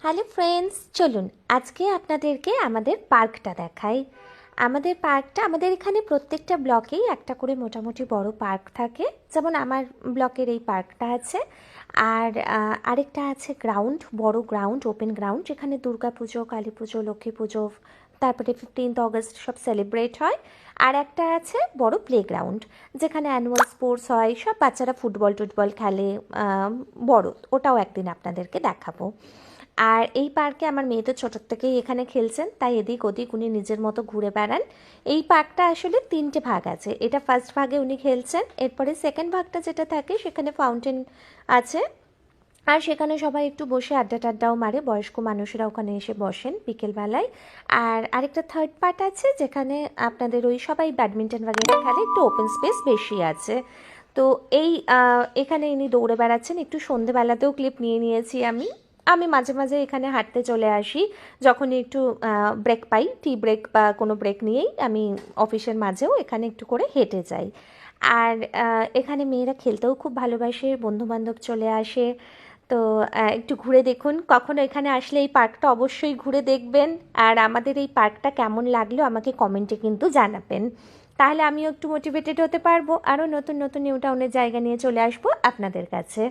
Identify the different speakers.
Speaker 1: Hello friends, চলুন আজকে আপনাদেরকে আমাদের পার্কটা দেখাই। আমাদের এখানে প্রত্যেকটা ব্লকেই একটা করে মোটামুটি বড় পার্ক থাকে। যেমন আমার ব্লকের এই পার্কটা আছে। আর আরেকটা আছে গ্রাউন্ড, বড় গ্রাউন্ড, ওপেন গ্রাউন্ড, যেখানে দুর্গা পুজো, কালী পুজো, লক্ষ্মী পুজো, তারপরে 15th অগস্ট সব সেলিব্রেট হয়। আর একটা আছে বড় প্লেগ্রাউন্ড, যেখানে অ্যানুয়াল স্পোর্টস হয়, সব বাচ্চারা ফুটবল টুটবল খেলে। বড় ওটাও একদিন আপনাদেরকে দেখাবো। আর এই পার্কে আমার মেয়ে তো ছোটোর থেকেই এখানে খেলছেন, তাই এদিক ওদিক উনি নিজের মতো ঘুরে বেড়ান। এই পার্কটা আসলে 3টে ভাগ আছে। এটা ফার্স্ট ভাগে উনি খেলছেন, এরপরে সেকেন্ড ভাগটা যেটা থাকে সেখানে ফাউন্টেন আছে। আর সেখানে সবাই একটু বসে আড্ডা টাড্ডাও মারে, বয়স্ক মানুষেরা ওখানে এসে বসেন বিকেলবেলায়। আর আরেকটা থার্ড পার্ট আছে, যেখানে আপনাদের ওই সবাই ব্যাডমিন্টন বাগেরা খেলে, একটু ওপেন স্পেস বেশি আছে। তো এই এখানে ইনি দৌড়ে বেড়াচ্ছেন। একটু সন্ধেবেলাতেও ক্লিপ নিয়ে নিয়েছি আমি। আমি মাঝে মাঝে এখানে হাঁটতে চলে আসি, যখনই একটু ব্রেক পাই, টি ব্রেক বা কোনো ব্রেক নিয়েই আমি অফিসের মাঝেও এখানে একটু করে হেঁটে যাই। আর এখানে মেয়েরা খেলতেও খুব ভালোবাসে, বন্ধুবান্ধব চলে আসে। তো একটু ঘুরে দেখুন, কখনো এখানে আসলে এই পার্কটা অবশ্যই ঘুরে দেখবেন। আর আমাদের এই পার্কটা কেমন লাগলো আমাকে কমেন্টে কিন্তু জানাবেন, তাহলে আমিও একটু মোটিভেটেড হতে পারবো, আরও নতুন নতুন নিউ টাউনের জায়গা নিয়ে চলে আসবো আপনাদের কাছে।